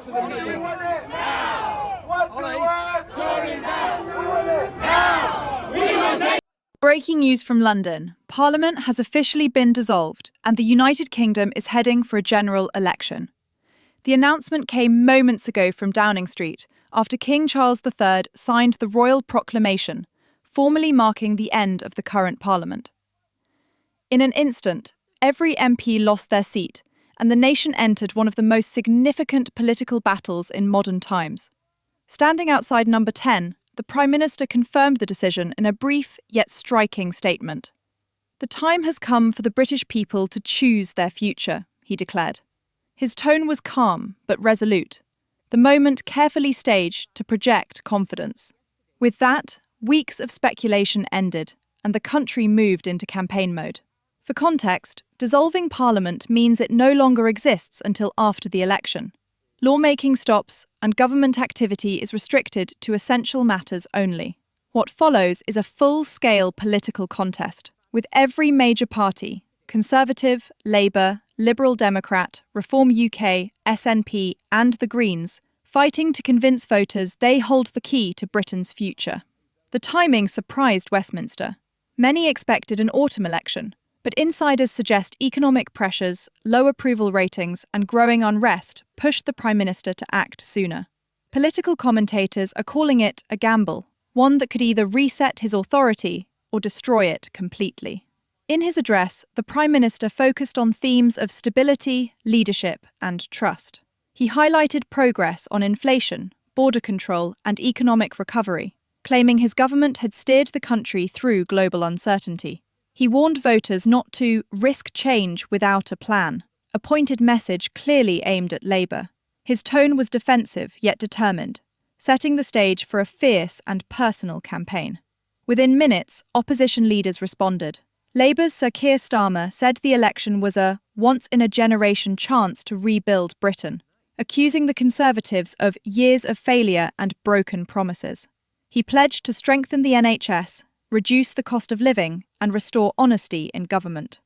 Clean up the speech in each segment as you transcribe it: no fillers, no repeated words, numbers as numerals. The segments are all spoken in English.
to the meeting. Now! Tories out! Now! We must take. Breaking news from London. Parliament has officially been dissolved and the United Kingdom is heading for a general election. The announcement came moments ago from Downing Street after King Charles III signed the Royal Proclamation, formally marking the end of the current Parliament. In an instant, every MP lost their seat and the nation entered one of the most significant political battles in modern times. Standing outside number 10, the Prime Minister confirmed the decision in a brief yet striking statement. "The time has come for the British people to choose their future," he declared. His tone was calm but resolute, the moment carefully staged to project confidence. With that, weeks of speculation ended, and the country moved into campaign mode. For context, dissolving Parliament means it no longer exists until after the election. Lawmaking stops, and government activity is restricted to essential matters only. What follows is a full-scale political contest, with every major party, Conservative, Labour, Liberal Democrat, Reform UK, SNP and the Greens, fighting to convince voters they hold the key to Britain's future. The timing surprised Westminster. Many expected an autumn election, but insiders suggest economic pressures, low approval ratings and growing unrest pushed the Prime Minister to act sooner. Political commentators are calling it a gamble, one that could either reset his authority or destroy it completely. In his address, the Prime Minister focused on themes of stability, leadership and trust. He highlighted progress on inflation, border control and economic recovery, claiming his government had steered the country through global uncertainty. He warned voters not to risk change without a plan, a pointed message clearly aimed at Labour. His tone was defensive yet determined, setting the stage for a fierce and personal campaign. Within minutes, opposition leaders responded. Labour's Sir Keir Starmer said the election was a once-in-a-generation chance to rebuild Britain, accusing the Conservatives of years of failure and broken promises. He pledged to strengthen the NHS, reduce the cost of living, and restore honesty in government.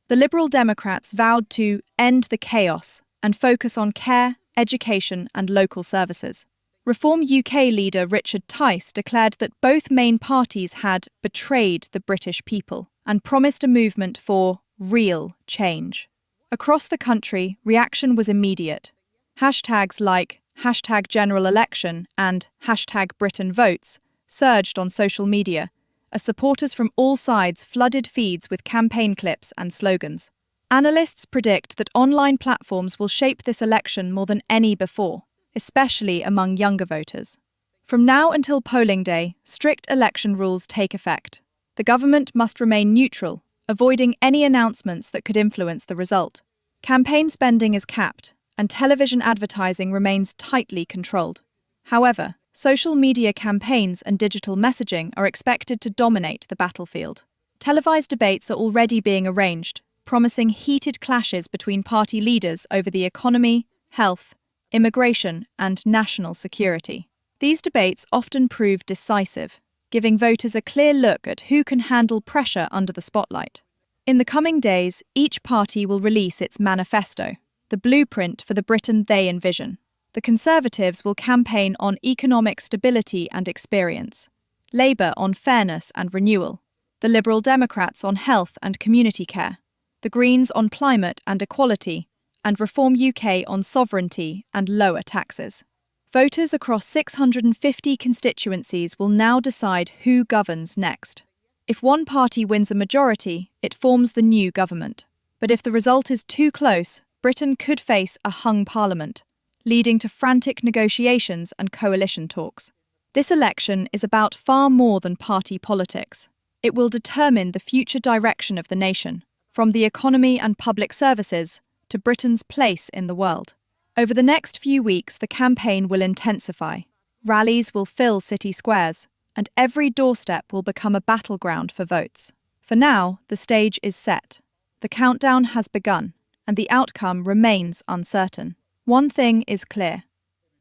The Liberal Democrats vowed to end the chaos and focus on care, education and local services. Reform UK leader Richard Tice declared that both main parties had betrayed the British people and promised a movement for real change. Across the country, reaction was immediate. Hashtags like #GeneralElection and #BritainVotes surged on social media, as supporters from all sides flooded feeds with campaign clips and slogans. Analysts predict that online platforms will shape this election more than any before, especially among younger voters. From now until polling day, strict election rules take effect. The government must remain neutral, avoiding any announcements that could influence the result. Campaign spending is capped, and television advertising remains tightly controlled. However, social media campaigns and digital messaging are expected to dominate the battlefield. Televised debates are already being arranged, promising heated clashes between party leaders over the economy, health, immigration, and national security. These debates often prove decisive, giving voters a clear look at who can handle pressure under the spotlight. In the coming days, each party will release its manifesto, the blueprint for the Britain they envision. The Conservatives will campaign on economic stability and experience, Labour on fairness and renewal, the Liberal Democrats on health and community care, the Greens on climate and equality, and Reform UK on sovereignty and lower taxes. Voters across 650 constituencies will now decide who governs next. If one party wins a majority, it forms the new government. But if the result is too close, Britain could face a hung parliament, leading to frantic negotiations and coalition talks. This election is about far more than party politics. It will determine the future direction of the nation, from the economy and public services to Britain's place in the world. Over the next few weeks, the campaign will intensify. Rallies will fill city squares, and every doorstep will become a battleground for votes. For now, the stage is set. The countdown has begun, and the outcome remains uncertain. One thing is clear.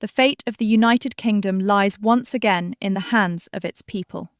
The fate of the United Kingdom lies once again in the hands of its people.